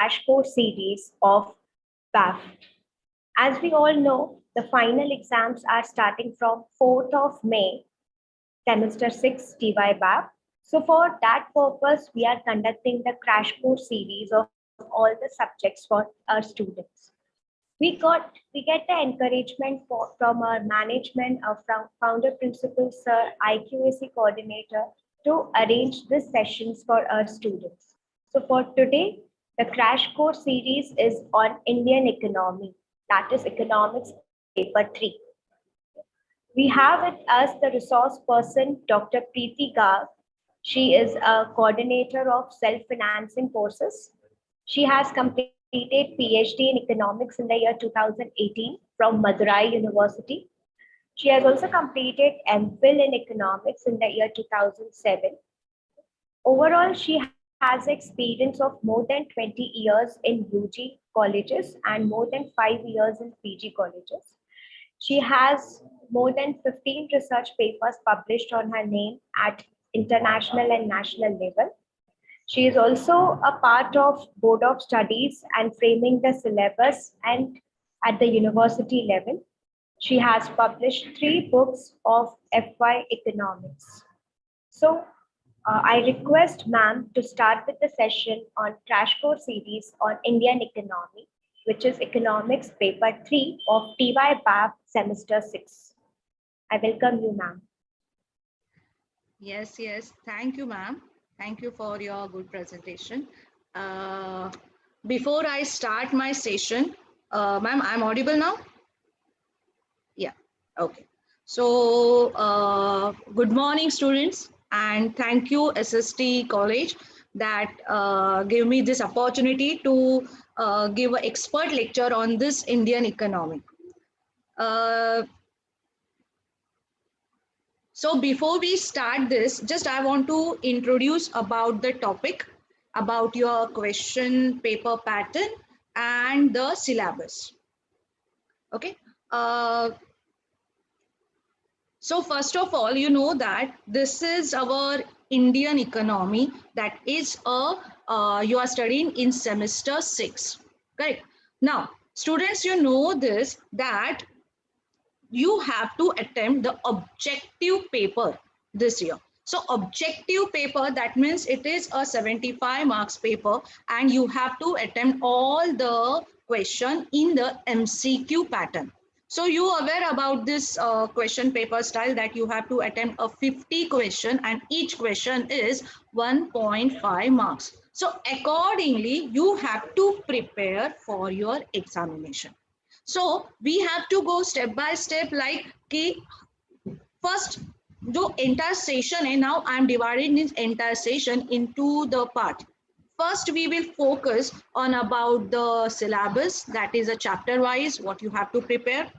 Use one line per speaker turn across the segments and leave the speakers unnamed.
crash course series of BAF. As we all know, the final exams are starting from 4th of May, semester 6 TYBAF. So for that purpose, we are conducting the crash course series of all the subjects for our students. We get the encouragement from our management, our founder principal, sir, IQAC coordinator to arrange these sessions for our students. So for today, the crash course series is on Indian economy, that is economics paper 3. We have with us the resource person, Dr.Priti Ghag. She is a coordinator of self-financing courses. She has completed PhD in economics in the year 2018 from Madurai University. She has also completed MPhil in economics in the year 2007. Overall, she has experience of more than 20 years in UG colleges and more than 5 years in PG colleges. She has more than 15 research papers published on her name at international and national level. She is also a part of Board of Studies and framing the syllabus and at the university level. She has published 3 books of FY economics. So I request ma'am to start with the session on crash course series on Indian economy, which is economics paper 3 of TYBAF semester 6. I welcome you, ma'am.
Yes. Thank you, ma'am. Thank you for your good presentation. Before I start my session, ma'am, I'm audible now? Yeah, okay. So, good morning, students, and thank you, S.S.T College, that gave me this opportunity to give an expert lecture on this Indian economy. So before we start this, just I want to introduce about the topic, about your question paper pattern and the syllabus. Okay. So first of all, you know that this is our Indian economy, that is you are studying in semester 6. Correct. Now, students, you know this, that you have to attempt the objective paper this year. So objective paper, that means it is a 75 marks paper and you have to attempt all the question in the MCQ pattern. So you are aware about this question paper style, that you have to attempt a 50 question and each question is 1.5 marks. So accordingly, you have to prepare for your examination. So we have to go step by step, like कि first जो entire session है, now I am dividing this entire session into the part. First we will focus on about the syllabus, that is a chapter wise what you have to prepare.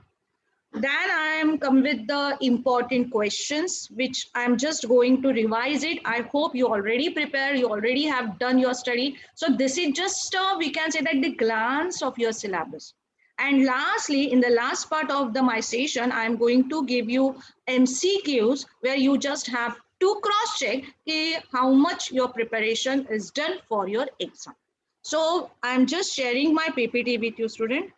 Then I am come with the important questions which I am just going to revise it. I hope you already prepared, you already have done your study. So this is just we can say that the glance of your syllabus. And lastly, in the last part of my session, I am going to give you MCQs where you just have to cross-check how much your preparation is done for your exam. So I am just sharing my PPT with you, student.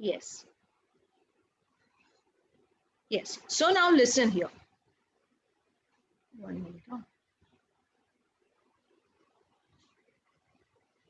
Yes. Yes. So now listen here. 1 minute.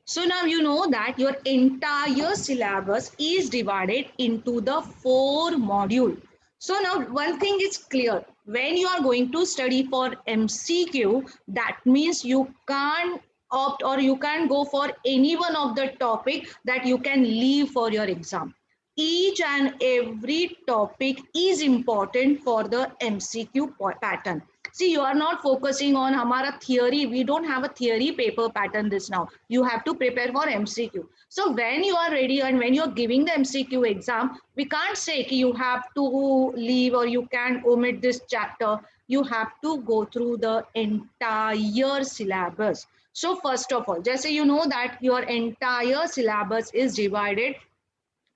So now you know that your entire syllabus is divided into the 4 modules. So now one thing is clear. When you are going to study for MCQ, that means you can't opt or you can go for any one of the topic that you can leave for your exam. Each and every topic is important for the MCQ pattern. See, you are not focusing on hamara theory. We don't have a theory paper pattern this now. You have to prepare for MCQ. So when you are ready and when you're giving the MCQ exam, we can't say you have to leave or you can omit this chapter. You have to go through the entire syllabus. So first of all, जैसे you know that your entire syllabus is divided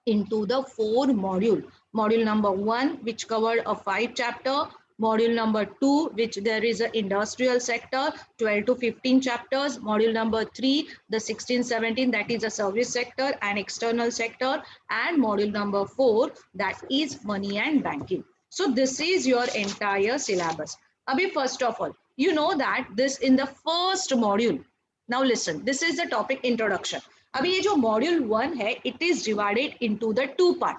into the 4 module. Module number 1, which covered a 5 chapter. Module number 2, which there is an industrial sector, 12 to 15 chapters. Module number 3, the 16, 17, that is a service sector and external sector. And module number 4, that is money and banking. So this is your entire syllabus. Abhi, first of all, you know that this in the first module. Now listen, this is the topic introduction. अभी ये जो module 1 है, it is divided into the 2 part.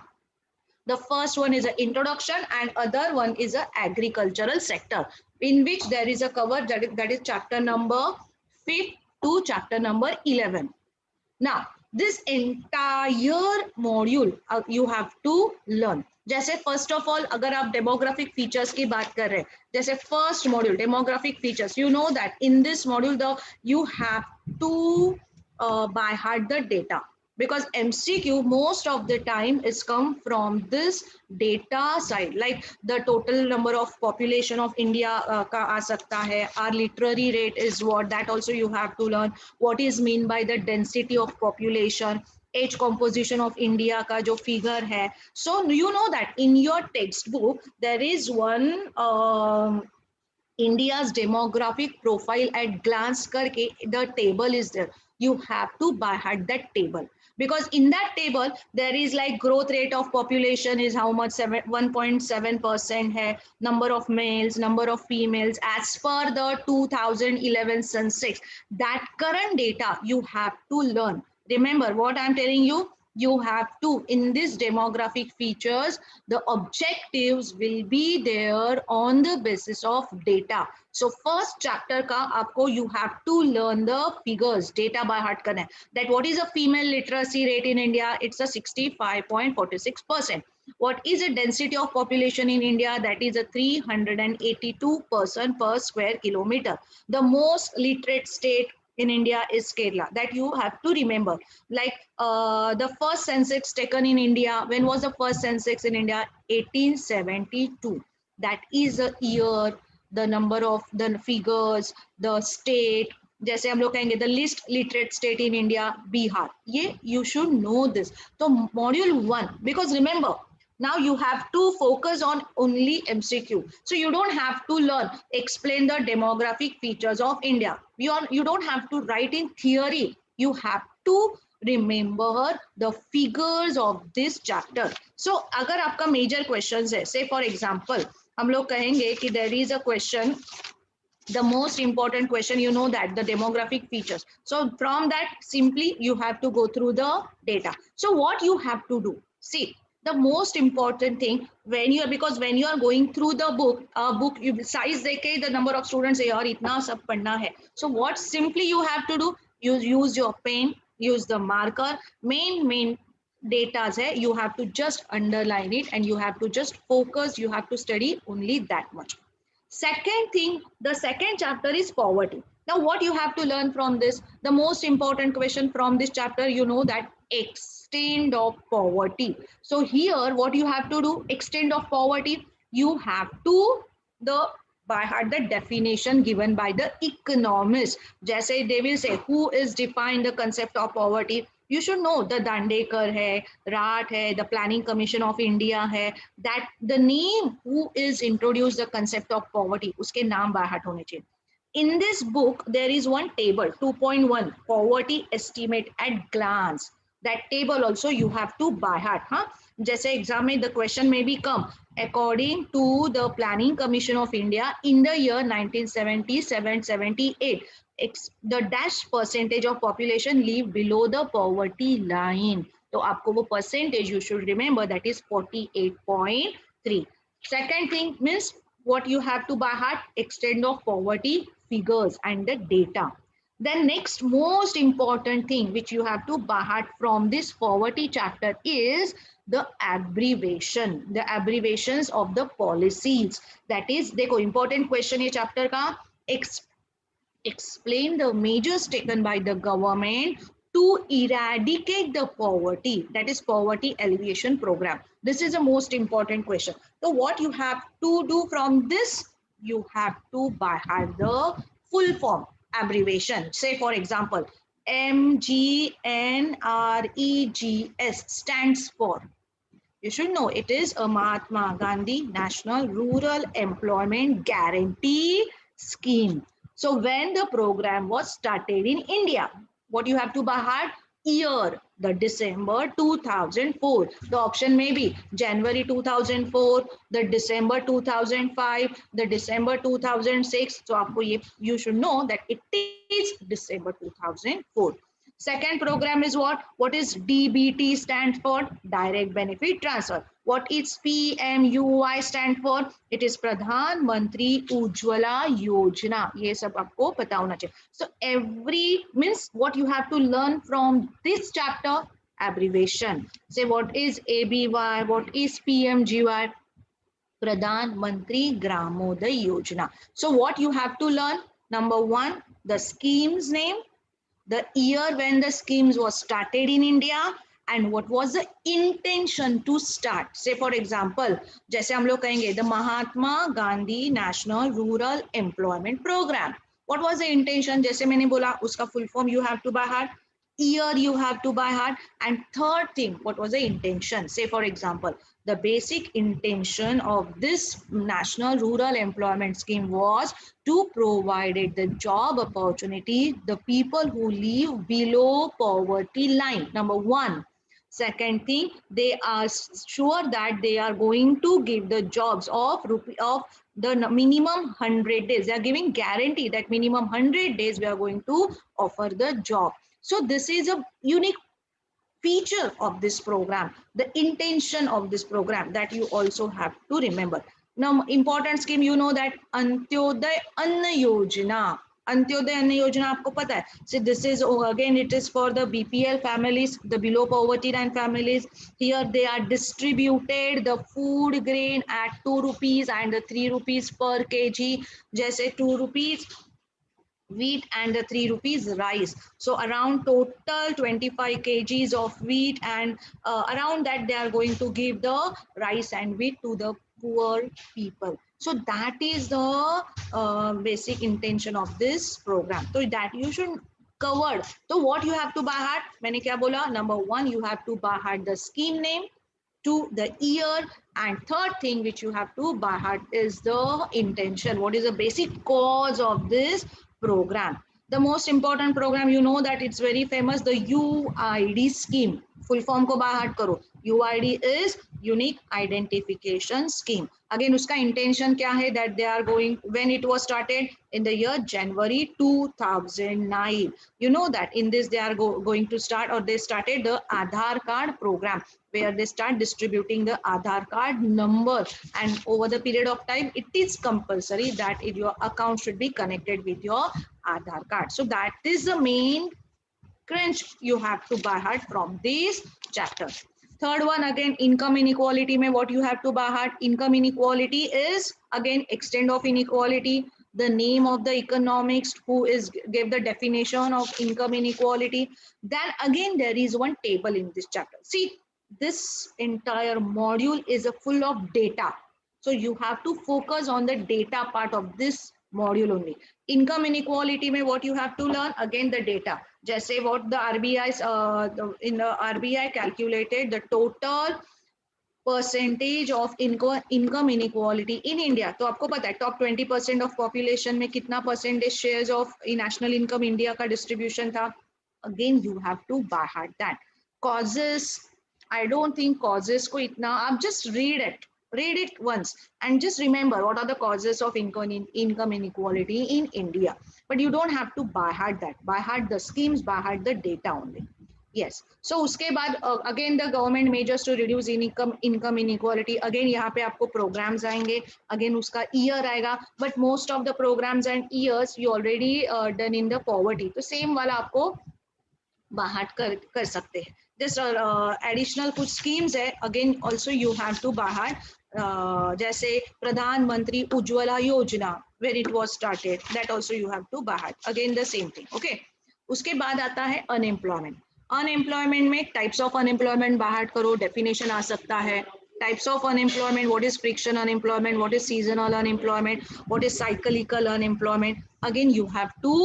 The first one is an introduction and other one is a agricultural sector, in which there is a cover that is chapter number 5 to chapter number 11. Now this entire module you have to learn. जैसे first of all अगर आप demographic features की बात कर रहे हैं, जैसे first module demographic features, you know that in this module you have to by heart the data, because MCQ most of the time is come from this data side, like the total number of population of India का आ सकता है, our literary rate is what, that also you have to learn. What is mean by the density of population, age composition of India का जो figure है. So you know that in your textbook there is one India's demographic profile at glance karke, the table is there. You have to by heart that table, because in that table there is like growth rate of population is how much, 1.7% hai, number of males, number of females as per the 2011 census. That current data you have to learn. Remember what I'm telling you, you have to, in this demographic features, the objectives will be there on the basis of data. So first chapter ka aapko you have to learn the figures, data by heart karna hai. That what is a female literacy rate in India, it's a 65.46%. What is the density of population in India, that is a 382 person per square kilometer. The most literate state in India is Kerala, that you have to remember. Like the first census taken in India, when was the first census in India? 1872. That is a year, the number of the figures, the state. जैसे हम लोग कहेंगे the least literate state in India, Bihar. ये you should know this. So module 1, because remember, now you have to focus on only MCQ. So you don't have to learn, explain the demographic features of India. You don't have to write in theory. You have to remember the figures of this chapter. So अगर आपका major questions है, say for example, हम लोग कहेंगे कि there is a question, the most important question, you know that the demographic features. So from that simply you have to go through the data. So what you have to do, see, the most important thing when you are, because when you are going through the book you size deke the number of students hai aur itna sab padhna hai. So what simply you have to do, use your pen, use the marker, main data hai, you have to just underline it and you have to just focus, you have to study only that much. Second thing, the second chapter is poverty. Now what you have to learn from this, the most important question from this chapter, you know that extent of poverty. So here what you have to do, extent of poverty, you have to the by heart the definition given by the economists. Jaise they will say who is defined the concept of poverty. You should know the Dandekar hai, Rat hai, the Planning Commission of India hai, that the name who is introduced the concept of poverty, uske naam by heart hone chahiye. In this book, there is one table, 2.1, poverty estimate at glance. That table also you have to by heart. Jaise exam mein the question may be come, according to the Planning Commission of India in the year 1977-78, the dash percentage of population live below the poverty line. So aapko wo percentage you should remember, that is 48.3. Second thing means what you have to by heart, extent of poverty figures and the data. Then next most important thing which you have to by heart from this poverty chapter is the abbreviation, the abbreviations of the policies. That is, देखो important question ये chapter का, explain the measures taken by the government to eradicate the poverty, that is poverty alleviation program. This is the most important question. So what you have to do from this, you have to by heart the full form, abbreviation. Say for example, MGNREGS stands for, you should know it is a Mahatma Gandhi National Rural Employment Guarantee Scheme. So when the program was started in India, what you have to by heart? Year, the December 2004. The option may be January 2004, the December 2005, the December 2006. So आपको ये you should know that it is December 2004. Second program is what? What is DBT stand for? Direct Benefit Transfer. What is PMUY stand for? It is Pradhan Mantri Ujjwala Yojana. ये सब आपको पता होना चाहिए. So every means what you have to learn from this chapter, abbreviation. Say what is ABY, what is PMGY? Pradhan Mantri Gramoday Yojana. So what you have to learn? Number one, the scheme's name, the year when the schemes was started in India, and what was the intention to start. Say for example, जैसे हम लोग कहेंगे the Mahatma Gandhi National Rural Employment Program. What was the intention? जैसे मैंने बोला उसका full form you have to by heart, year you have to by heart, and third thing, what was the intention? Say for example, the basic intention of this National Rural Employment Scheme was to provide the job opportunity the people who live below poverty line. Number one. Second thing, they are sure that they are going to give the jobs of the minimum 100 days. They are giving guarantee that minimum 100 days we are going to offer the job. So this is a unique feature of this program, the intention of this program that you also have to remember. Now, important scheme, you know that Antyodaya Anna Yojana. Antyodaya Anna Yojana आपको पता है. So this is again it is for the BPL families, the below poverty line families. Here they are distributed the food grain at 2 rupees and the 3 rupees per kg. जैसे 2 rupees wheat and the 3 rupees rice. So around total 25 kgs of wheat, and around that they are going to give the rice and wheat to the poor people. So that is the basic intention of this program. So that you should covered. So what you have to by heart? मैंने क्या बोला? Number one, you have to by heart the scheme name, to the year, and third thing which you have to by heart is the intention. What is the basic cause of this program? The most important program, you know that it's very famous, the UID scheme. Full form को by heart करो. UID is Unique Identification Scheme. Again उसका intention क्या है? That they are going, when it was started in the year January 2009. You know that in this they are going to start, or they started the Aadhaar card program, where they start distributing the Aadhaar card number, and over the period of time it is compulsory that your account should be connected with your Aadhaar card. So that is the main crunch you have to by heart from this chapter. Third one, again income inequality mein what you have to by heart? Income inequality is again extent of inequality, the name of the economist who is gave the definition of income inequality. Then again there is one table in this chapter. See, this entire module is a full of data, so you have to focus on the data part of this module only. Income inequality mein what you have to learn? Again the data. Just say what the RBI in the RBI calculated the total percentage of income inequality in India. तो आपको पता है top 20% of population में कितना percentage shares of national income India का distribution था. Again you have to by heart that. Causes, I don't think causes को इतना, आप just read it once and just remember what are the causes of income inequality in India. But you don't have to by heart that. By heart the schemes, by heart the data only. Yes. So उसके बाद again the government measures to reduce income inequality. Again यहाँ पे आपको programs आएंगे. Again उसका year आएगा. But most of the programs and years you already done in the poverty. तो same वाला आपको बाहर कर सकते हैं. This additional कुछ schemes है. Again also you have to बाहर जैसे प्रधानमंत्री उज्ज्वला योजना where it was started, that also you have to बाहर. Again the same thing. Okay. उसके बाद आता है unemployment. अनएम्प्लॉयमेंट में टाइप्स ऑफ अनएम्प्लॉयमेंट बाहर करो, डेफिनेशन आ सकता है. Types of unemployment, what is friction unemployment, what is seasonal unemployment, what is cyclical unemployment. again you have to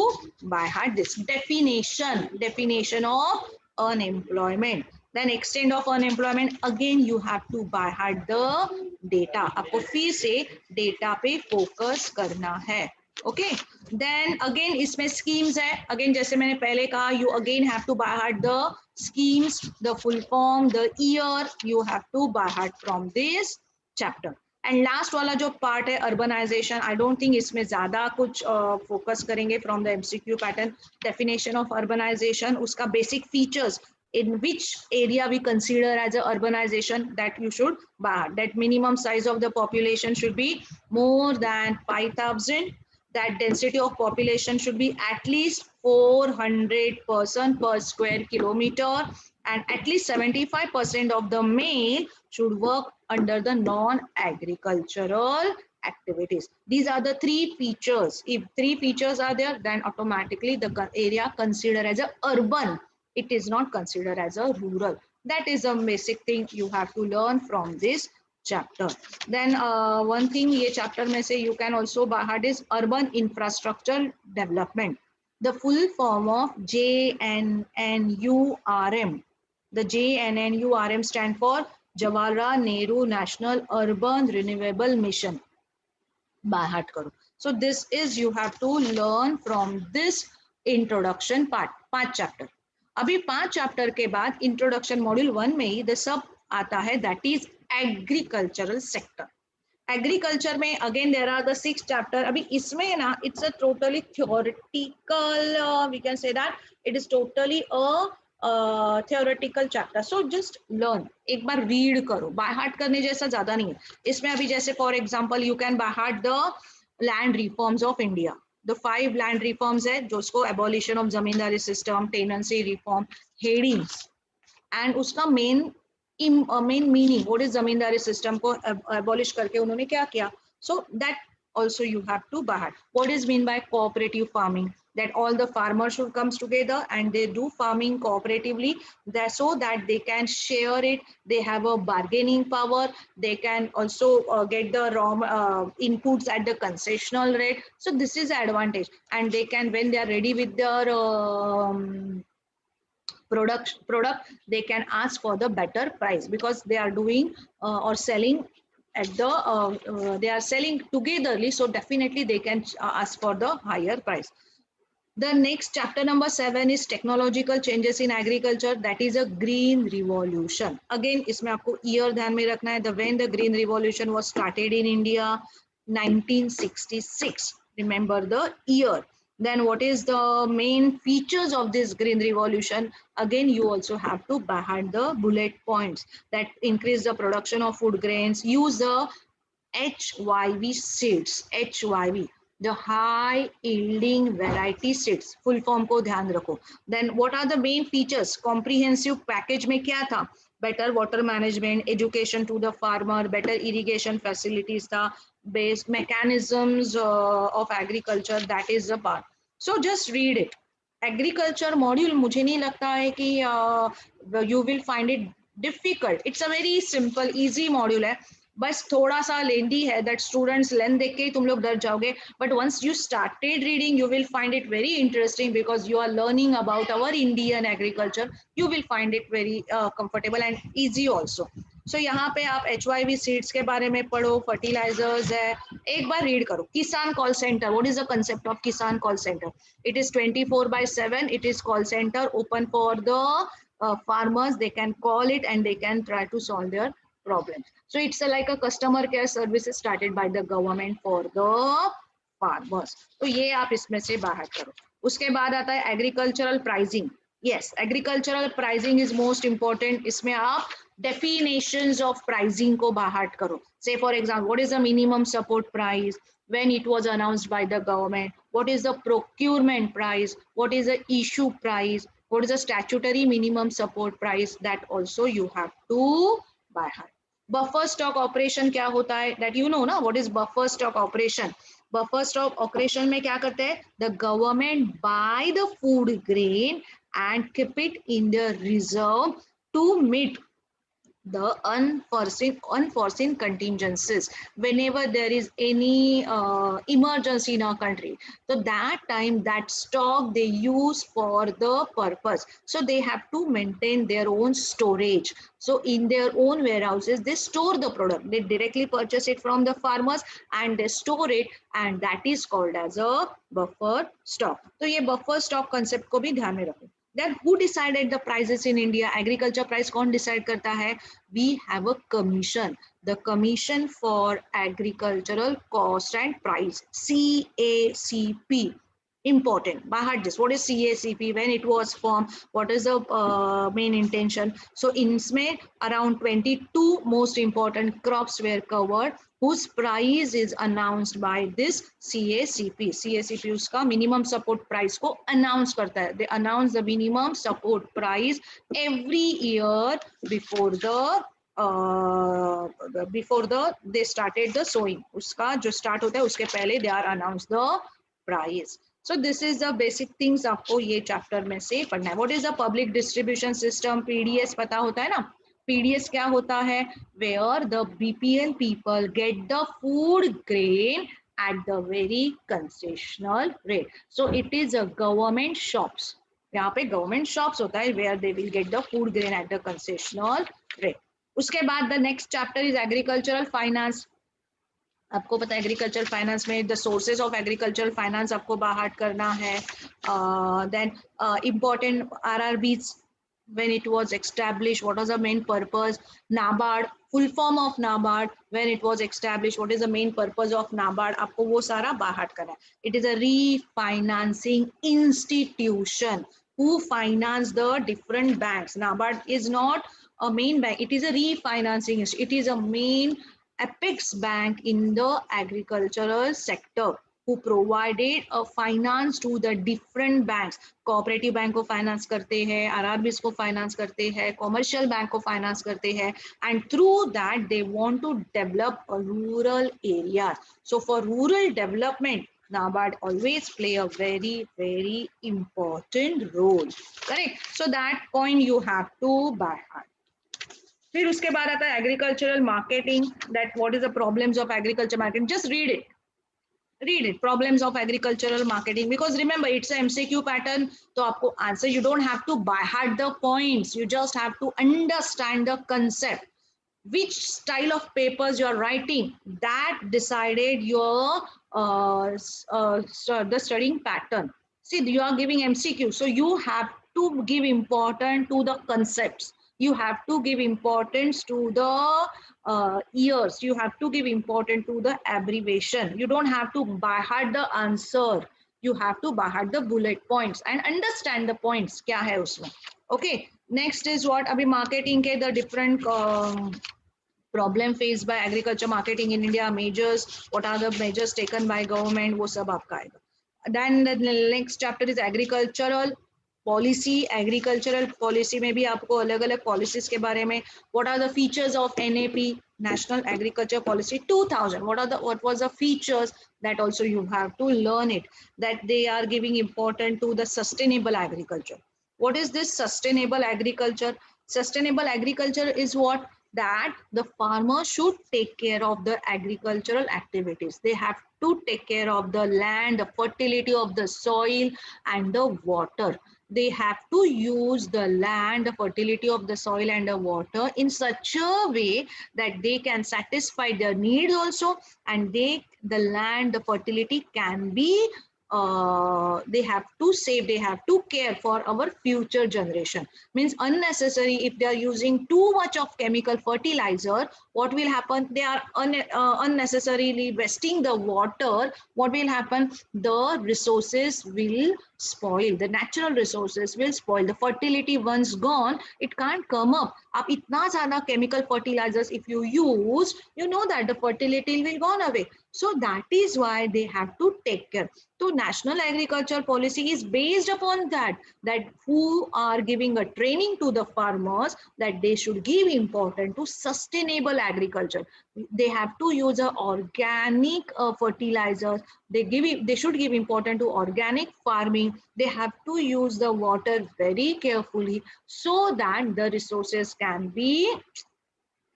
by heart this definition of unemployment. Then extent of unemployment, again you have to by heart the data. आपको फिर से data पे focus करना है. Okay, then again इसमें schemes है. Again जैसे मैंने पहले कहा, you again have to by heart the schemes, the full form, the year, you have to by heart from this chapter. And last वाला जो पार्ट है अर्बनाइजेशन, आई डोंट थिंक इसमें ज्यादा कुछ फोकस करेंगे from the MCQ pattern. Definition of urbanisation, उसका basic features, in which area we consider as a urbanization, that you should bar. That minimum size of the population should be more than 5,000. That density of population should be at least 400 person per square kilometer, and at least 75% of the male should work under the non-agricultural activities. These are the three features. If three features are there, then automatically the area considered as a urban. It is not considered as a rural. That is a basic thing you have to learn from this chapter. Then one thing ये chapter में से you can also by heart is urban infrastructure development. The full form of JNNURM. The JNNURM stand for Jawaharlal Nehru National Urban Renewable Mission. By heart करो. So this is you have to learn from this introduction part. 5 chapter. अभी 5 chapter के बाद introduction module 1 में ही the सब आता है, that is agricultural sector. Agriculture में again there are the 6 chapter. अभी इसमें ना it's a totally theoretical, we can say that it is totally a theoretical chapter. So just learn, एक बार रीड करो. बाय हार्ट करने जैसा ज्यादा नहीं है इसमें. अभी जैसे for example you can by heart the land reforms of India. The 5 land reforms है, जो उसको abolition of zamindari system, tenancy reform, headings, and उसका main meaning, what is zamindari system को abolish करके उन्होंने क्या किया. So that also you have to by heart. What is mean by cooperative farming? That all the farmers should comes together and they do farming cooperatively, that so that they can share it, they have a bargaining power, they can also get the raw inputs at the concessional rate. So this is advantage, and they can, when they are ready with their product they can ask for the better price, because they are doing or selling at the they are selling togetherly, so definitely they can ask for the higher price. The next chapter number 7 is technological changes in agriculture, that is a green revolution. Again इसमें आपको year ध्यान में रखना है. The when the green revolution was started in India, 1966. Remember the year. Then what is the main features of this green revolution? Again you also have to by heart the bullet points, that increase the production of food grains, use the HYV seeds, HYV, the high yielding variety seeds. full form को ध्यान रखो. Then what are the main features? comprehensive package में क्या था? better water management, education to the farmer, better irrigation facilities था, based mechanisms of agriculture, that is the part. So just read it. Agriculture module मुझे नहीं लगता है कि you will find it difficult. It's a very simple easy module है, बस थोड़ा सा लेंदी है, दैट स्टूडेंट्स लेंथ देख के तुम लोग डर जाओगे, but once you started reading you will find it very interesting, because you are learning about our Indian agriculture. You will find it very comfortable and easy also. So यहाँ पे आप HYV seeds के बारे में पढ़ो, fertilisers है, एक बार रीड करो. Kisan call centre, what is the concept of Kisan call centre? It is 24/7. It is call centre open for the farmers. They can call it and they can try to solve their problems. So it's like a customer care services started by the government for the farmers. तो ये आप इसमें से बाहर करो. उसके बाद आता है agricultural pricing. Yes, agricultural pricing is most important. इसमें आप डेफिनेशंस ऑफ प्राइसिंग को बाहर करो. से for example, what is the minimum support price when it was announced by the government, what is the procurement price, what is the issue price, what is the statutory minimum support price, that also you have to by heart. Buffer stock operation क्या होता है, that you know ना, what is buffer stock operation? Buffer stock operation में क्या करते हैं? The government by the food grain and keep it in the reserve to meet the unforeseen contingencies whenever there is any emergency in our country. So that time that stock they use for the purpose, so they have to maintain their own storage. So in their own warehouses they store the product, they directly purchase it from the farmers and they store it, and that is called as a buffer stock. तो ये buffer stock concept को भी ध्यान में रखो. Then who decided the prices in India? Agriculture price कौन decide करता है? We have a commission, the Commission for Agricultural Cost and Price, CACP. Important. Bahad just, what is CACP? When it was formed? What is the main intention? So in May, around 22 most important crops were covered, whose price is announced by this CACP. CACP उसका minimum support price को announce करता है. They announce the minimum support price every year before the they started the sowing. उसका जो start होता है उसके पहले they are announced the price. So this is the basic things आपको ये chapter में से पढ़ना है. What is the public distribution system? PDS पता होता है ना? PDS क्या होता है? Where the BPL people get the food grain at the very concessional rate. So it is a government shops. यहाँ पे government shops होता है where they will get the food grain at the concessional rate. उसके बाद the next chapter is agricultural finance. आपको पता है agriculture finance में the sources of agricultural finance आपको बाहर करना है. Then important RRBs when it was established, what was the main purpose? NABARD, full form of NABARD, when it was established, what is the main purpose of NABARD? आपको वो सारा बाहर करना है. It is a refinancing institution who finance the different banks. NABARD is not a main bank, it is a refinancing, it is a main apex bank in the agricultural sector who provided a finance to the different banks. Cooperative bank को finance करते हैं, RRBs को finance करते हैं, commercial bank को finance करते हैं, and through that they want to develop rural areas. So for rural development NABARD always play a very, very important role. Correct? So that point you have to by heart. फिर उसके बाद आता है agricultural marketing. That what is the problems of agriculture marketing. Just read it, problems of agricultural marketing, because remember it's a MCQ pattern, तो आपको answer, you don't have to by heart the points, you just have to understand the concept. Which style of papers you are writing, that decided your the studying pattern. See, you are giving MCQ, so you have to give importance to the concepts, you have to give importance to the years, you have to give importance to the abbreviation. You don't have to by heart the answer, you have to by heart the bullet points and understand the points क्या है उसमें. Okay, next is what अभी marketing के the different problem faced by agriculture marketing in India, measures, what are the measures taken by government, वो सब आपका आएगा. Then the next chapter is agricultural policy. Agricultural policy में भी आपको अलग अलग policies के बारे में, what are the features of NAP, National Agriculture Policy 2000, what was the features, that also you have to learn it, that they are giving importance to the sustainable agriculture. What is this sustainable agriculture? Sustainable agriculture is what? That the farmer should take care of the agricultural activities. They have to take care of the land, the fertility of the soil and the water. They have to use the land, the fertility of the soil and the water in such a way that they can satisfy their needs also, and the land, the fertility can be they have to save, they have to care for our future generation. Means unnecessary, if they are using too much of chemical fertilizer, what will happen? They are unnecessarily wasting the water. What will happen? The resources will spoil, the natural resources will spoil, the fertility once gone, it can't come up. आप इतना ज़्यादा chemical fertilizers if you use, you know that the fertility will gone away. So that is why they have to take care. So national agriculture policy is based upon that who are giving a training to the farmers that they should give importance to sustainable agriculture. They have to use a organic fertilizers. They should give importance to organic farming. They have to use the water very carefully so that the resources can be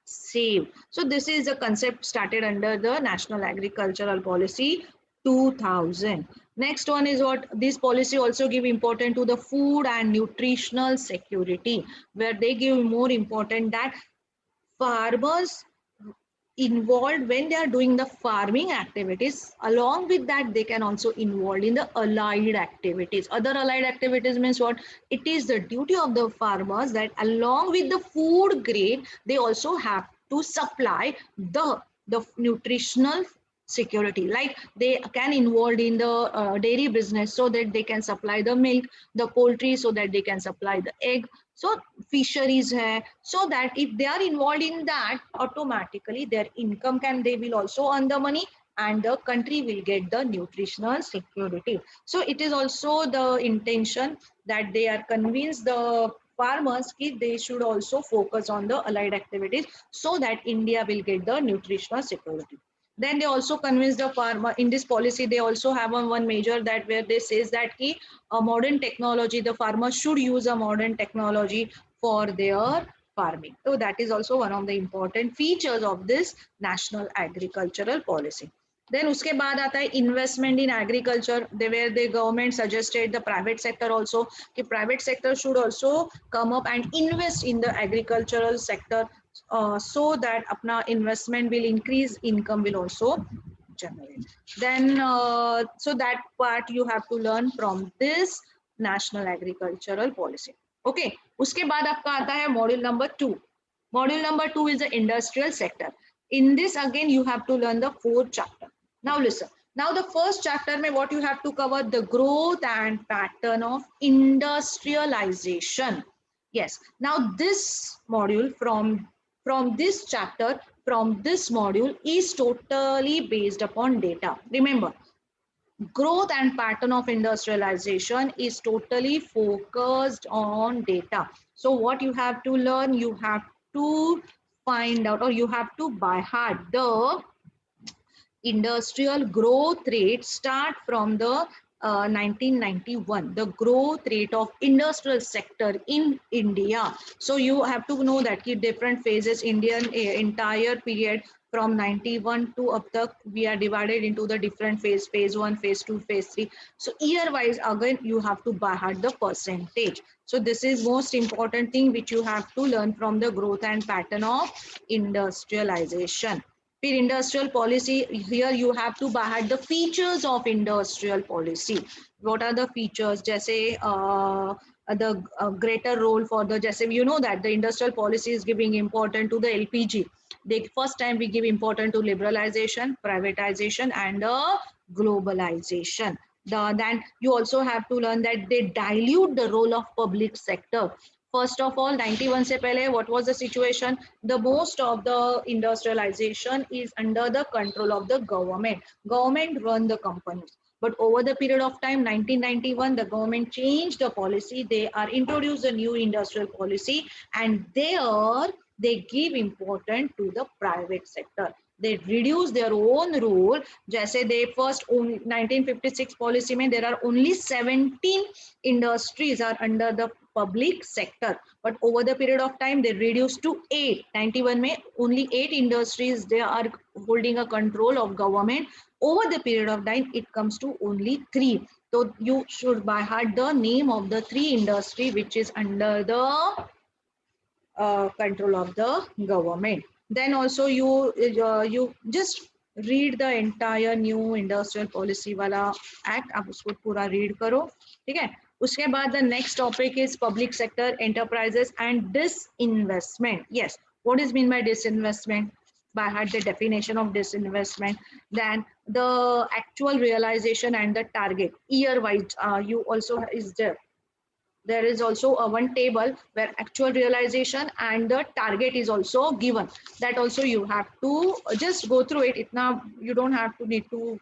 save. So this is a concept started under the National Agricultural Policy 2000. Next one is what this policy also give important to the food and nutritional security, where they give more important that farmers involved when they are doing the farming activities, along with that they can also involved in the allied activities. Other allied activities means what? It is the duty of the farmers that along with the food grade they also have to supply the nutritional security, like they can involved in the dairy business so that they can supply the milk, the poultry so that they can supply the egg, so fisheries hai, so that if they are involved in that, automatically their income can, they will also earn the money and the country will get the nutritional security. So it is also the intention that they are convinced the farmers that they should also focus on the allied activities so that India will get the nutritional security. Then they also convince the farmer in this policy. They also have one measure that where they says that a modern technology, the farmers should use a modern technology for their farming. So that is also one of the important features of this national agricultural policy. Then uske baad aata hai investment in agriculture, they where the government suggested the private sector also कि private sector should also come up and invest in the agricultural sector, so that apna investment will increase, income will also generate. Then so that part you have to learn from this national agricultural policy. Okay, uske baad aapka aata hai module number 2. Module number 2 is the industrial sector. In this again you have to learn the 4th chapter. Now listen, now the first chapter mein what you have to cover, the growth and pattern of industrialization. Yes, now this module from this chapter, from this module is totally based upon data. Remember, growth and pattern of industrialization is totally focused on data. So what you have to learn, you have to find out or you have to by heart the industrial growth rate start from the 1991, the growth rate of industrial sector in India. So you have to know that different phases, Indian entire period from 91 to up tak we are divided into the different phase 1, phase 2, phase 3. So year wise again you have to by heart the percentage. So this is most important thing which you have to learn from the growth and pattern of industrialization. फिर industrial policy, here you have to by heart the features of industrial policy. What are the features? जैसे the greater role for the, जैसे you know that the industrial policy is giving important to the LPG. The first time we give important to liberalization, privatization and globalization. Then you also have to learn that they dilute the role of public sector. First of all, 91 se pehle, what was the situation? The most of the industrialization is under the control of the government. Government run the companies. But over the period of time, 1991, the government changed the policy. They are introduced a new industrial policy, and there they give importance to the private sector. They reduce their own role. जैसे they first 1956 policy में there are only 17 industries are under the public sector, but over the period of time they reduced to 8. 91 में only 8 industries they are holding a control of government. Over the period of time it comes to only 3. So you should by heart the name of the 3 industry which is under the control of the government. Then also you just read the entire new industrial policy वाला act, आप उसको पूरा read करो, ठीक है. उसके बाद the next topic is public sector enterprises and disinvestment. Yes, what is mean by disinvestment? By heart the definition of disinvestment. Then the actual realization and the target year wise you also is there. There is also a one table where actual realization and the target is also given. That also you have to just go through it. Itna you don't have to need to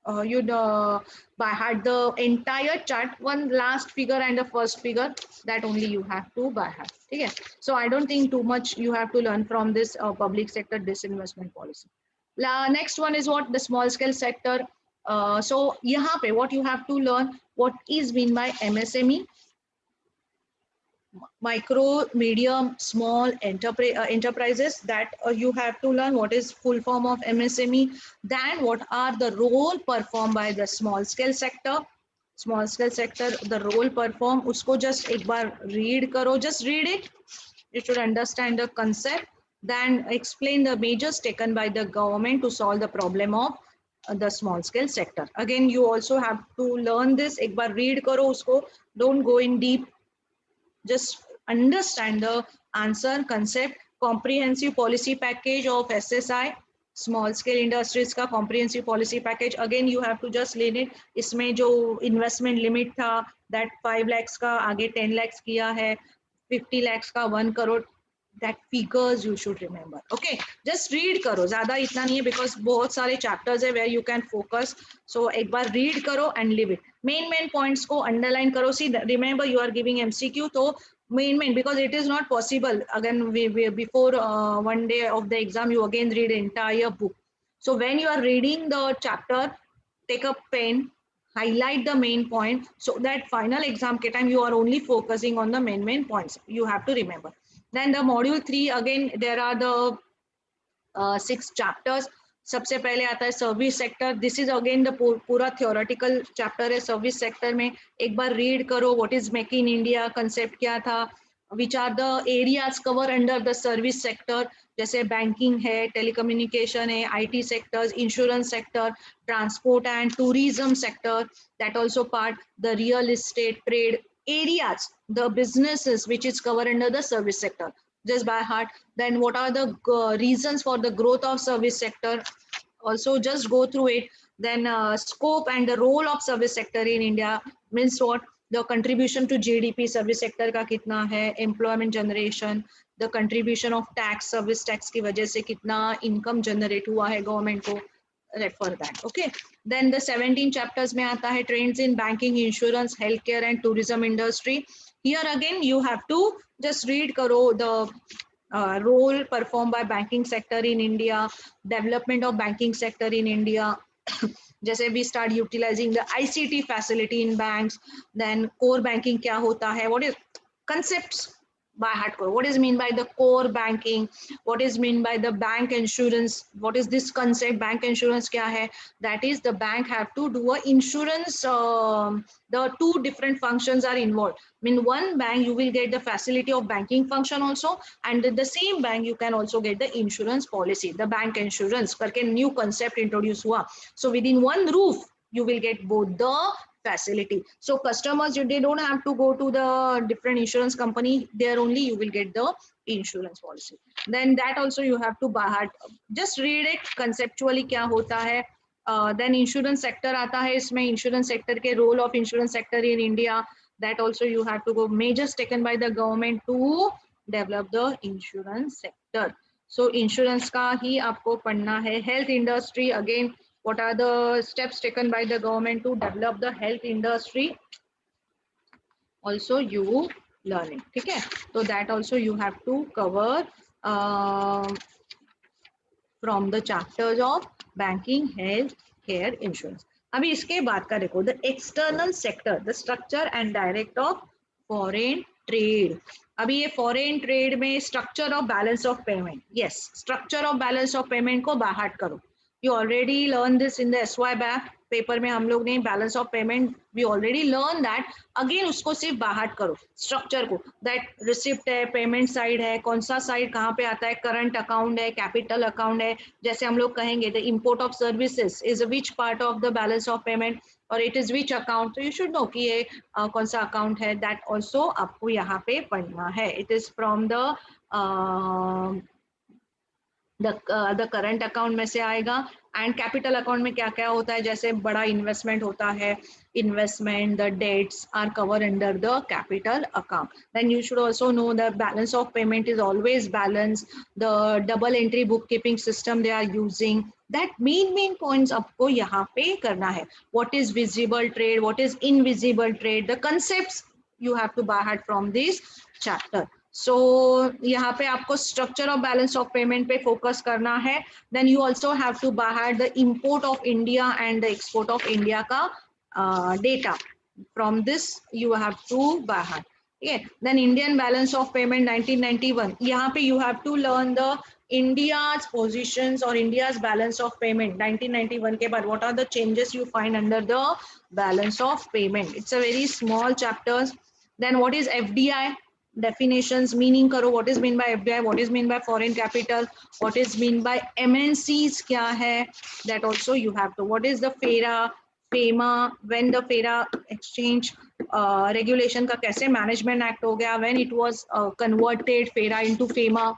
by heart the entire chart. One last figure and the first figure, that only you have to by heart. Okay, so I don't think too much you have to learn from this public sector disinvestment policy. Next one is what the small scale sector. So यहाँ पे what you have to learn, what is mean by MSME, micro, medium, small enterprises, that you have to learn what is full form of MSME. Then what are the role performed by the small scale sector. Small scale sector, the role perform, usko just एक बार read करो, just read it. You should understand the concept. Then explain the measures taken by the government to solve the problem of the small scale sector. Again, you also have to learn this. एक बार read करो उसको. Don't go in deep, just understand the answer, concept. Comprehensive policy package of SSI, small scale industries का comprehensive policy package. Again you have to just learn it. इसमें जो investment limit था, that 5 lakhs का आगे 10 lakhs किया है, 50 lakhs का 1 crore, that figures you should remember. Okay, just read करो, ज़्यादा इतना नहीं है because बहुत सारे chapters है where you can focus. So एक बार read करो and leave it. Main points को underline करो. See, remember you are giving MCQ, तो main, because it is not possible again before one day of the exam you again read entire book. So when you are reading the chapter, take a pen, highlight the main point, so that final exam ke time you are only focusing on the main points. You have to remember. Then the module 3, again there are the 6 chapters. सबसे पहले आता है service sector. This is again the पूरा theoretical chapter है service sector में. एक बार read करो what is make in India, concept क्या था, which are the areas cover under the service sector, जैसे बैंकिंग है, टेलीकम्युनिकेशन है, IT sectors, insurance sector, transport and tourism sector, that also part, the real estate, trade areas, the businesses which is covered under the service sector, just by heart. Then what are the reasons for the growth of service sector, also just go through it. Then scope and the role of service sector in India, means what, the contribution to GDP service sector का कितना है, employment generation, the contribution of tax, service tax की वजह से कितना income generate हुआ है government को, for that. Okay, then the 17 chapters में आता है trends in banking, insurance, healthcare and tourism industry. Here again you have to just read karo the role performed by banking sector in India, development of banking sector in India. जैसे we start utilizing the ICT facility in banks, then core banking क्या होता है, what is concepts by heart karo. What is mean by the core banking, what is mean by the bank insurance, what is this concept, bank insurance kya hai, that is the bank have to do a insurance, the two different functions are involved. I mean one bank you will get the facility of banking function also, and in the same bank you can also get the insurance policy, the bank insurance करके new concept introduce हुआ. So within one roof you will get both the facility. So customers, they don't have to go to the different insurance company, there only you will get the insurance policy. Then that also you have to by heart, just read it conceptually क्या होता है. Then insurance sector आता है, इसमें insurance sector के role of insurance sector in India, that also you have to go, measures taken by the government to develop the insurance sector. So insurance का ही आपको पढ़ना है. Health industry, again what are the steps taken by the government to develop the health industry, also you learn it. ठीक है, so that also you have to cover from the chapters of banking, health care, insurance. अभी इसके बाद का देखो, the external sector, the structure and direct of foreign trade. अभी ये foreign trade में structure of balance of payment, yes, structure of balance of payment को बाहर करो. You already learned this in the TYBAF paper में, हम लोग ने balance of payment, we already learn that. Again उसको सिर्फ बाहर करो स्ट्रक्चर को, दैट रिसिप्ट है, पेमेंट साइड है, कौन सा साइड कहाँ पे आता है, करंट अकाउंट है, कैपिटल अकाउंट है. जैसे हम लोग कहेंगे the import of services is which part of the balance of payment और इट इज विच अकाउंट, तो यू शुड नो कि ये कौन सा अकाउंट है. दैट ऑल्सो आपको यहाँ पे पढ़ना है. It is from the current account में से आएगा. एंड कैपिटल अकाउंट में क्या क्या होता है, जैसे बड़ा इन्वेस्टमेंट होता है, investment, the debts are cover under the capital account. Then you should also know the balance of payment is always balance, the double entry book keeping system they are using. That main points आपको यहाँ पे करना है. What is visible trade, what is invisible trade, the concepts you have to by heart from this chapter. So यहाँ पे आपको structure of balance of payment पे focus करना है. Then you also have to by heart the import of India and the export of India का data. From this you have to by heart. Okay, then Indian balance of payment 1991. यहाँ पे you have to learn the India's positions or India's balance of payment 1991 के बाद what are the changes you find under the balance of payment. It's a very small chapters. Then what is FDI? Definitions, meaning करो, what is mean by FDI, what is mean by foreign capital, what is mean by MNCs क्या है, that also you have to. What is the FERA, FEMA, when the FERA exchange regulation का कैसे management act हो गया, when it was converted FERA into FEMA,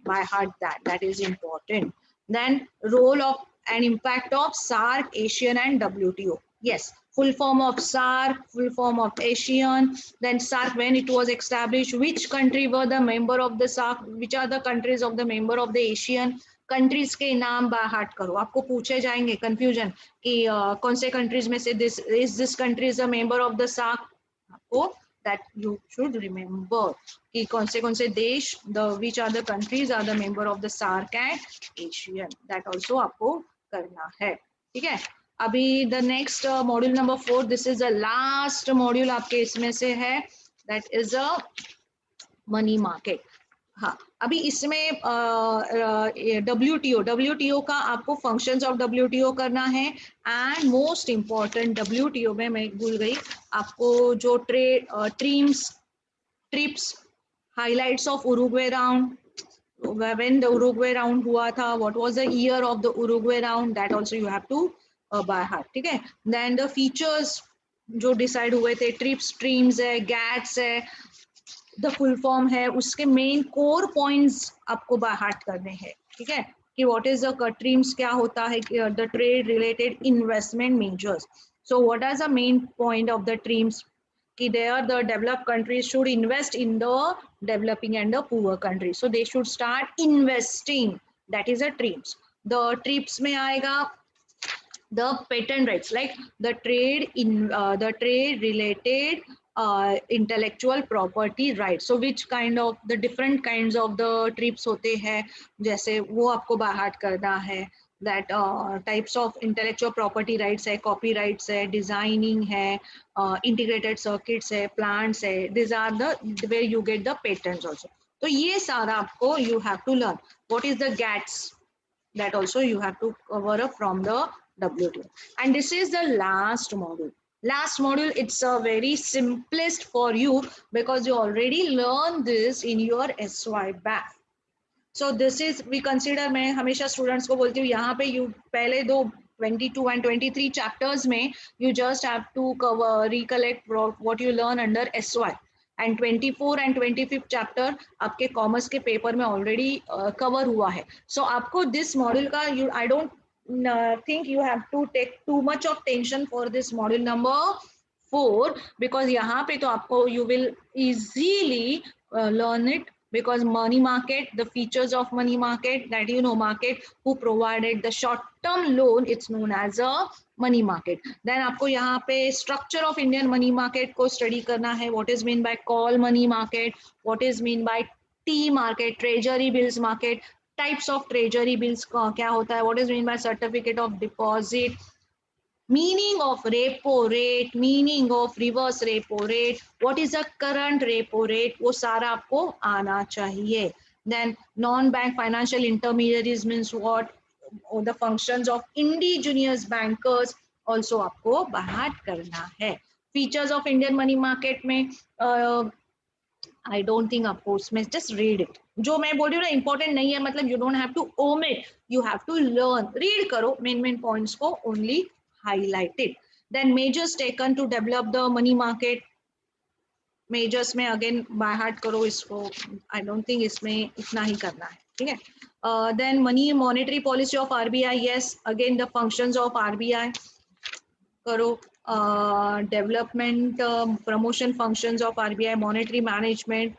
by heart that is important. Then role of and impact of SAARC, ASEAN and WTO. Yes, full form of SAARC, full form of ASEAN. Then SAARC, when it was established, which country were the member of the SAARC, which are the countries of the member of the ASEAN. Countries के नाम bye heart करो, आपको पूछे जाएंगे confusion कि कौन से countries में से this country is a member of the SAARC, आपको that you should remember कि कौन से देश, the which are the countries are the member of the SAARC and ASEAN, that also आपको करना है. ठीक है, अभी the next module number 4, this is the last module आपके इसमें से है, that is a money market. हाँ, अभी इसमें WTO का आपको फंक्शंस ऑफ WTO करना है. एंड मोस्ट इम्पॉर्टेंट WTO में मैं भूल गई, आपको जो trips highlights of Uruguay round, when the Uruguay round हुआ था, what was the year of the Uruguay round, that also you have to by heart. ठीक है, then the features जो डिसाइड हुए थे, ट्रिप्स, स्ट्रीम्स है, गैट्स है, the full form है, उसके मेन कोर पॉइंट्स आपको बाय हार्ट करने हैं. ठीक है, कि व्हाट इज द ट्रीम्स, क्या होता है, the trade related investment measures. So what are the main point of the TRIMS, कि there the developed countries should invest in the developing and the poor countries, so they should start investing, that is a TRIMS. The TRIPS में आएगा the patent rights, like the trade related intellectual property rights. So which kind of the different kinds of the trips होते हैं, जैसे वो आपको by heart करना है. that types of intellectual property rights है, copyrights है, designing है, integrated circuits है, plants है, these are the where you get the patents also. तो ये सारा आपको you have to learn. What is the GATS, that also you have to cover up from the WTO. And this is the last module. Last module, it's a very simplest for you because you already learned this in your TYBAF. So this is, we consider, मैं हमेशा students को बोलती हूँ, यहाँ पे you पहले दो 22 and 23 chapters में you just have to cover, recollect what you learn under SY. And 24 and 25 chapter आपके कॉमर्स के पेपर में ऑलरेडी कवर हुआ है. सो आपको दिस मॉड्यूल का I don't think you have to take too much of tension for this module number 4, because यहाँ पे तो आपको you will easily learn it, because money market, the features of money market, that you know, market who provided the short term loan, it's known as a money market. Then आपको यहाँ पे structure of Indian money market को study करना है. What is mean by call money market, what is mean by T market, treasury bills market, types of treasury bills क्या होता है, what is mean by certificate of deposit, meaning of repo rate, meaning of reverse repo rate, what is the current repo rate, वो सारा आपको आना चाहिए. Then non-bank financial intermediaries means what, the functions of indigenous bankers also आपको बाहर करना है. Features of Indian money market में I don't think आपको उसमें just read it. जो मैं बोल रही हूँ ना important नहीं है, मतलब you don't have to omit, you have to learn. Read करो, main points को only highlight it. Then measures taken to develop the money market. Measures में again by heart करो इसको. I don't think इसमें इतना ही करना है. ठीक है. Then money monetary policy of RBI. Yes, again the functions of RBI करो. Development promotion functions of RBI, monetary management,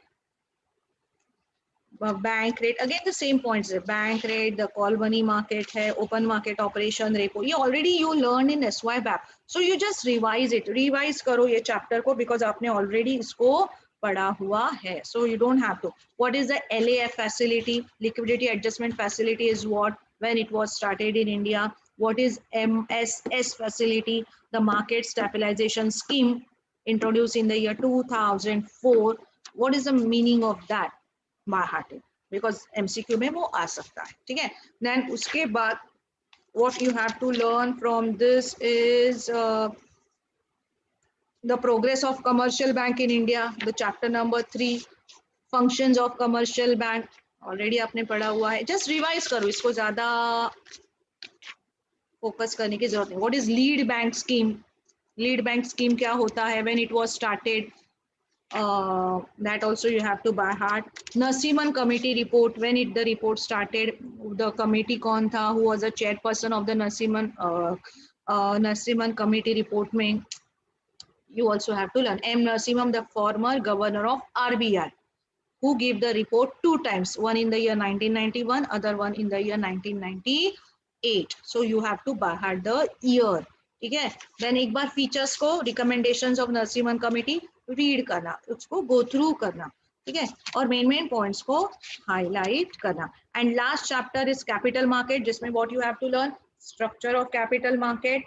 bank rate, again the same points, bank rate, the call money market है, open market operation, repo, ये already you learn in SYBAP, so you just revise it, revise करो ये chapter को, because आपने already इसको पढ़ा हुआ है, so you don't have to. What is the LAF facility, liquidity adjustment facility is what, when it was started in India. What is MSS facility, the market stabilization scheme. introduced in the year 2004. What is the meaning of that? By hearted, because MCQ में वो आ सकता है, ठीक है. Then उसके बाद what you have to learn from this is the progress of commercial bank in India, the chapter number 3, functions of commercial bank. Already आपने पढ़ा हुआ है, just revise करो इसको, ज़्यादा फोकस करने की जरूरत नहीं. What is lead bank scheme? Lead bank scheme क्या होता है, when it was started, that also you have to by heart. Narasimhan committee report, when the report started, the committee कौन था, who was the chairperson of the Narasimhan committee report में you also have to learn. M. Narasimhan, the former governor of RBI, who gave the report 2 times, one in the year 1991, other one in the year 1998. So you have to by heart the year. ठीक है. Then एक बार features को, recommendations of Narasimhan committee read करना, उसको go through करना, ठीक है, और main points को highlight करना. And last chapter is capital market, जिसमें what you have to learn, structure of capital market,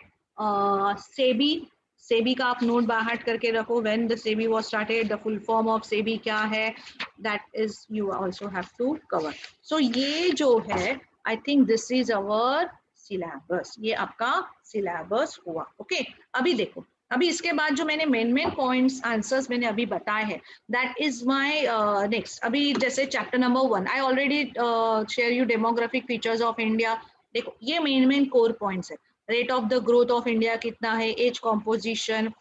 SEBI का आप नोट बाहर करके रखो, when the SEBI was started, the full form of SEBI क्या है, that is you also have to cover. So ये जो है, I think this is our syllabus, ये आपका syllabus हुआ. Okay, अभी देखो, अभी इसके बाद जो मैंने मेन पॉइंट्स आंसर्स मैंने अभी बताए हैं, दैट इज माय नेक्स्ट. अभी जैसे chapter number 1, I already share you demographic features of India. देखो ये मेन कोर पॉइंट्स है. Rate of the growth of India कितना है, age composition,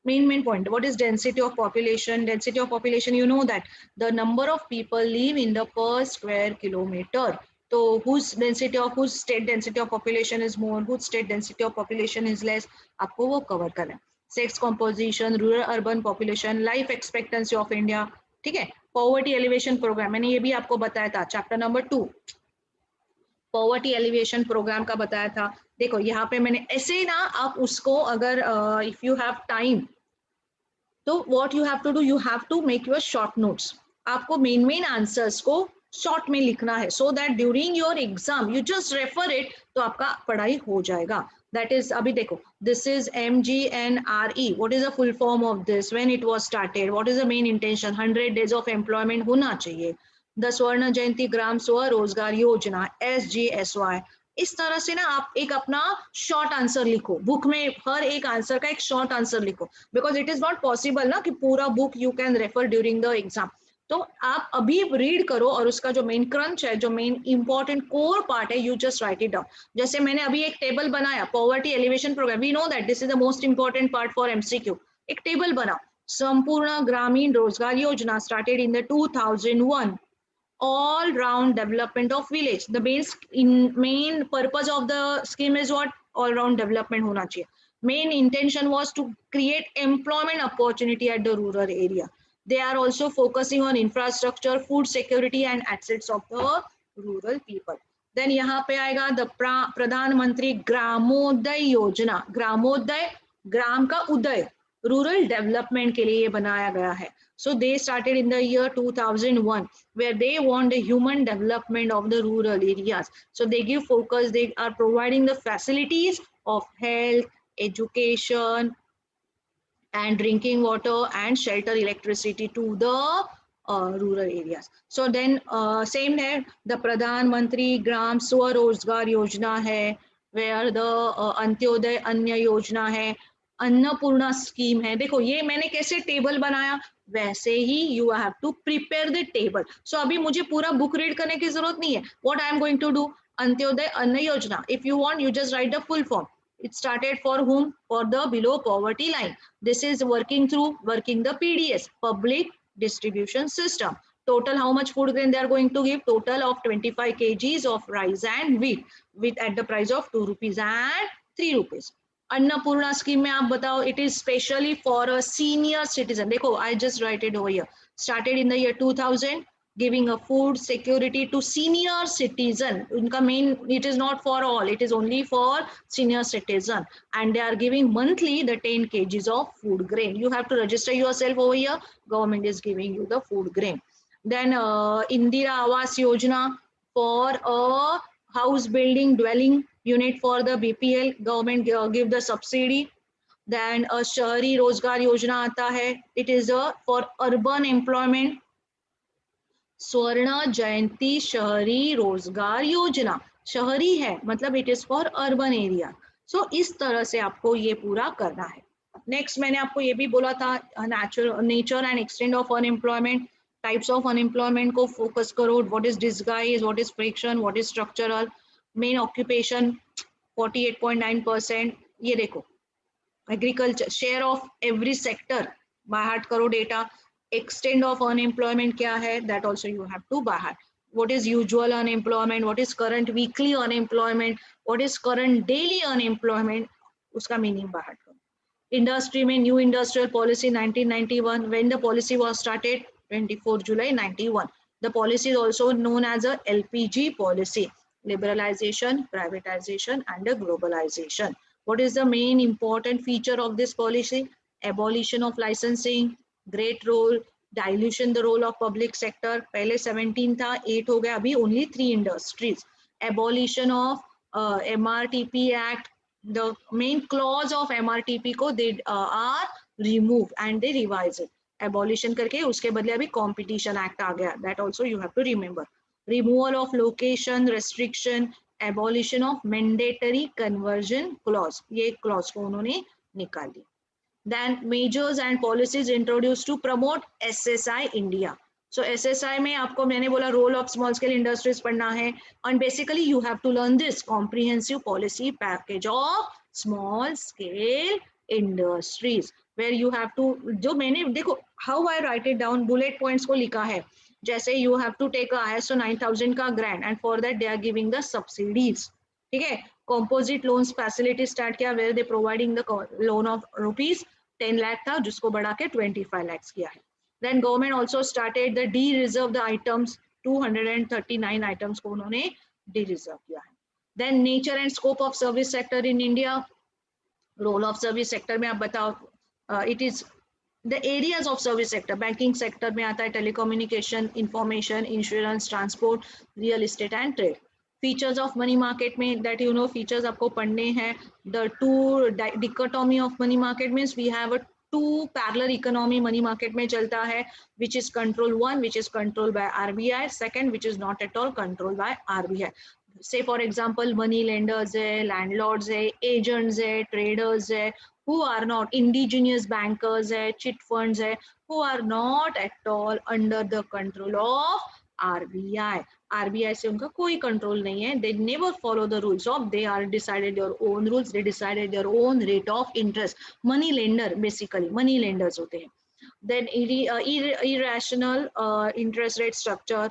main point. What is density of population? Density of population, you know that the number of people live in the per square kilometer. So whose state density of population is more, whose state density of population is less, आपको वो cover करना है. Sex composition, rural urban population, life expectancy of India, ठीक है. Poverty alleviation program, मैंने ये भी आपको बताया था, chapter number 2 poverty elevation program का बताया था. देखो यहाँ पे मैंने ऐसे ना, आप उसको अगर इफ यू हैव टाइम, तो what you have to do, you have to make your short notes. आपको मेन आंसर्स को शॉर्ट में लिखना है, so that during your exam you just refer it, तो आपका पढ़ाई हो जाएगा. दैट इज, अभी देखो, this is MGNRE. What is the full form of this, when it was started, what is the main intention, 100 days of employment होना चाहिए. The स्वर्ण जयंती ग्राम स्वरोजगार योजना, SGSY. इस तरह से ना आप एक अपना शॉर्ट आंसर लिखो, बुक में हर एक आंसर का एक शॉर्ट आंसर लिखो, because it is not possible ना कि पूरा book you can refer during the exam. तो आप अभी रीड करो, और उसका जो मेन क्रंच है, जो मेन इंपॉर्टेंट कोर पार्ट है, you just write it down. जैसे मैंने अभी एक टेबल बनाया, poverty elevation program, we know that this is the most important part for MCQ. एक टेबल बनाओ, Sampoorna Grameen Rozgar Yojana started in the 2001, all round development of village. The main purpose of the scheme is what, all round development hona chahiye. Main intention was to create employment opportunity at the rural area. They are also focusing on infrastructure, food security and assets of the rural people. Then यहाँ पे आएगा the प्रधानमंत्री ग्रामोदय योजना. ग्रामोदय, ग्राम का उदय, rural development के लिए ये बनाया गया है. So they started in the year 2001, where they want the human development of the rural areas. So they give focus, they are providing the facilities of health, education, and drinking water and shelter, electricity to the rural areas. So then same there, the Pradhan Mantri Gram Swarojgar Yojana hai, where the Antyodaya Anya Yojana hai, Annapurna scheme है. देखो ये मैंने कैसे table बनाया, वैसे ही you have to prepare the table. So अभी मुझे पूरा बुक रीड करने की जरूरत नहीं है. What I am going to do, Antyodaya Anna Yojana, if you want you just write the full form. It started for whom, for the below poverty line. This is working the PDS, public distribution system. Total how much food grain they are going to give, total of 25 kgs of rice and wheat with at the price of 2 rupees and 3 rupees. Annapurna scheme में आप बताओ, it is specially for a senior citizen. देखो I just write it over here, started in the year 2000, giving a food security to senior citizen. उनका main, it is not for all, it is only for senior citizen, and they are giving monthly the 10 kgs of food grain. You have to register yourself over here, government is giving you the food grain. Then Indira Awas Yojana, for a house building dwelling unit for the BPL, government give the subsidy. Then Shahari Rozgar Yojana आता है, it is a for urban employment. Swarna Jayanti Shahari Rozgar Yojana, शहरी है मतलब it is for urban area. So इस तरह से आपको ये पूरा करना है. नेक्स्ट मैंने आपको ये भी बोला था, nature and extent of unemployment, types of unemployment को फोकस करो. What is disguise, what is friction, what is structural. Main occupation 48.9%. ये देखो agriculture share of every sector, by heart करो डेटा. एक्सटेंड ऑफ अनएम्प्लॉयमेंट क्या है, that also you have to by heart. what is usual unemployment, what is current weekly unemployment, what is current daily unemployment, उसका meaning बाहर करो. Industry में new industrial policy 1991, when the policy was started 24 July 91. The policy is also known as a LPG policy, liberalization, privatization and a globalization. What is the main important feature of this policy? Abolition of licensing, great role, dilution the role of public sector. पहले 17 था, 8 हो गया, अभी only 3 industries. Abolition of MRTP Act, the main clause of MRTP को they are removed and they revise it. Abolition करके उसके बदले अभी Competition Act आ गया, that also you have to remember. Removal of location restriction, abolition of mandatory conversion clause, ये clause को उन्होंने निकाल दिया. Then measures and policies introduced to promote SSI India. So SSI में आपको मैंने बोला role of small scale industries पढ़ना है, and basically you have to learn this comprehensive policy package of small scale industries where you have to, जो मैंने देखो how I write it down, bullet points को लिखा है. जैसे you have to take a ISO 9000 का grant and for that they are giving the subsidies. ठीक है. Composite loans facility start किया where they providing the loan of rupees 10 lakh था जिसको बढ़ा के 25 lakhs किया है. Then government also started the de-reserve the items, 239 items को उन्होंने de-reserve किया है. Then nature and scope of service sector in India, role of service sector में आप बताओ. It is the areas of service sector, banking sector में आता है telecommunication, information, insurance, transport, real estate and trade. Features of money market में that you know features आपको पढ़ने हैं. The two dichotomy of money market means we have a two parallel economy money market में चलता है, which is control one, which is controlled by RBI, second which is not at all controlled by RBI. Say for example money lenders है, landlords है, agents है, traders है, who are not indigenous bankers है, chit funds है, who are not at all under the control of RBI. RBI से उनका कोई control नहीं है. They never follow the rules of, they are decided their own rules, they decided their own rate of interest. Money lender basically money lenders होते हैं. Then irrational interest rate structure,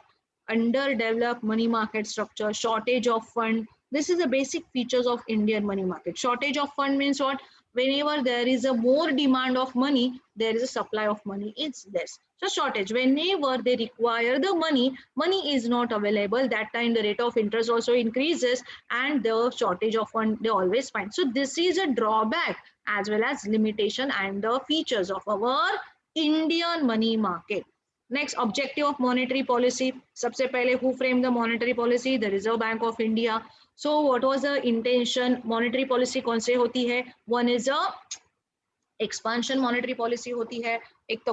underdeveloped money market structure, shortage of fund. This is the basic features of Indian money market. Shortage of fund means what? Whenever there is a more demand of money, there is a supply of money is less. So shortage, whenever they require the money, money is not available. That time the rate of interest also increases and the shortage of fund they always find. So this is a drawback as well as limitation and the features of our Indian money market. Next, objective of monetary policy. सबसे पहले who framed the monetary policy? The Reserve Bank of India. So what was the intention? Monetary policy कौन से होती है? One is a expansion monetary policy होती है. एक तो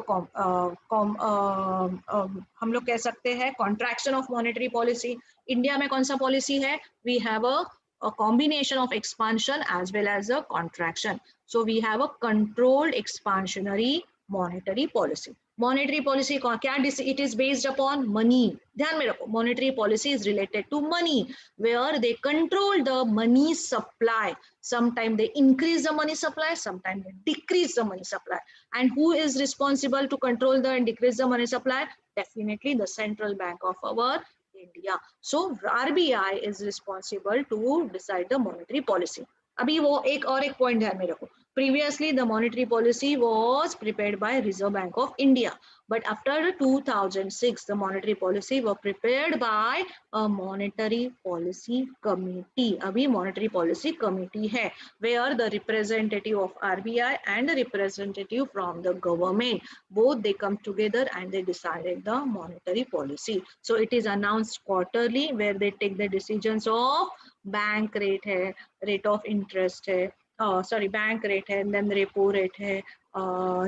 हम लोग कह सकते हैं contraction of monetary policy. India में कौन सा policy है? We have a combination of expansion as well as a contraction. So we have a controlled expansionary monetary policy. Monetary policy क्या? It is based upon money. ध्यान में रखो, monetary policy is related to money, where they control the money supply. Sometimes they increase the money supply, sometimes they decrease the money supply. And who is responsible to control the and decrease the money supply? Definitely the central bank of our India. So RBI is responsible to decide the monetary policy. अभी वो एक और एक point ध्यान में रखो. Previously, the monetary policy was prepared by Reserve Bank of India, but after 2006, the monetary policy was prepared by a monetary policy committee. अभी monetary policy committee है, where the representative of RBI and the representative from the government, both they come together and they decided the monetary policy. So it is announced quarterly, where they take the decisions of bank rate है, rate of interest है, sorry bank rate है, then repo rate है,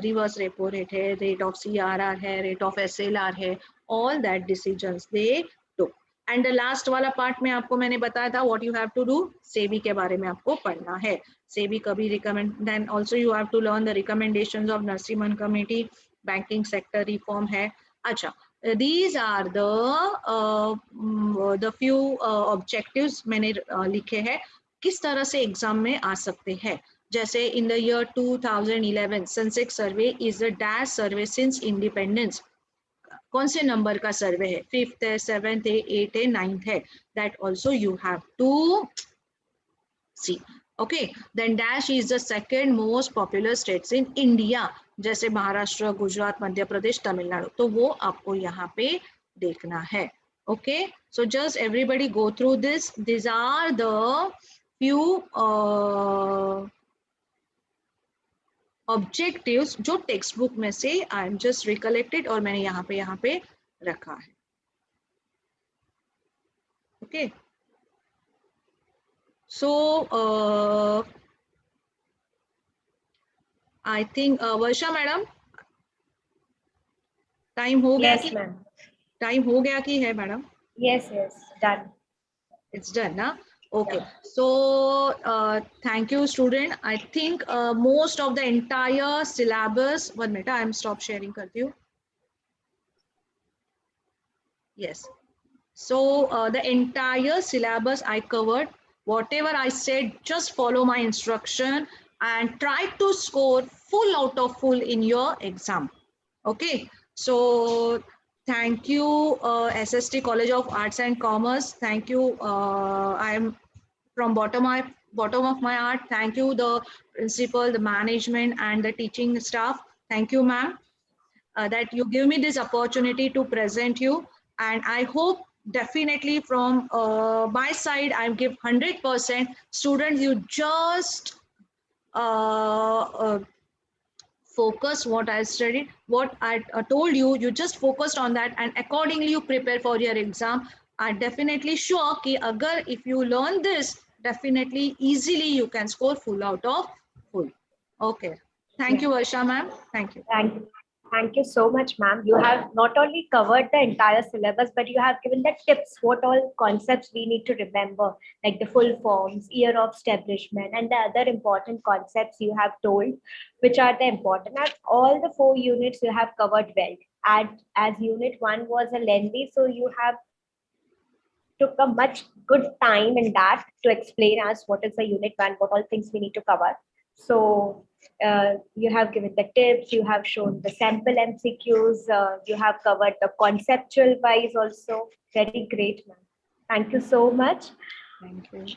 reverse repo rate है, rate of CRR है, rate of SLR है, all that decisions they took. And the last वाला part में आपको मैंने बताया था what you have to do, SEBI के बारे में आपको पढ़ना है. सेबी कभी recommend, then also you have to learn the recommendations of Narasimhan committee, banking sector reform है. अच्छा, these are the few objectives मैंने लिखे हैं किस तरह से एग्जाम में आ सकते हैं. जैसे इन the year 2011 Sensex survey is the dash survey since independence. कौन से नंबर का सर्वे है, 5th है, 7th है, 8th है, 9th है, that also you have to see. Okay, then dash is the second most popular states in India, जैसे महाराष्ट्र, गुजरात, मध्य प्रदेश, तमिलनाडु, तो वो आपको यहाँ पे देखना है. Okay, so just everybody go through this. These are the few objectives जो टेक्स्ट बुक में से आई एम जस्ट रिकलेक्टेड और मैंने यहाँ पे रखा है. Okay, so I think Varsha madam time हो गया
Yes,
कि
ma'am.
टाइम हो गया कि है madam?
Yes, done.
It's done, na? Okay.
Yeah.
So, thank you, student. I think most of the entire syllabus. 1 minute, I am stop sharing. Karti hu. Yes. So the entire syllabus I covered. Whatever I said, just follow my instruction and try to score full out of full in your exam. Okay. So thank you, S.S.T College of Arts and Commerce. Thank you. I am from bottom of my heart. Thank you, the principal, the management, and the teaching staff. Thank you, ma'am, that you give me this opportunity to present you. And I hope definitely from my side, I give 100%. Students, you just focus what I studied, what I told you, you just focused on that and accordingly you prepare for your exam. I'm definitely sure कि अगर if you learn this, definitely easily you can score full out of full. Okay. Thank you, Varsha ma'am. Thank you.
Thank you so much, ma'am. You have not only covered the entire syllabus, but you have given the tips, what all concepts we need to remember, like the full forms, year of establishment, and the other important concepts you have told, which are the important. And all the 4 units you have covered well. As unit 1 was a lengthy, so you have took a much good time in that to explain us what is the unit 1, what all things we need to cover. So you have given the tips, you have shown the sample MCQs, you have covered the conceptual wise also. Very great, ma'am. Thank you so much.
Thank you.
Thank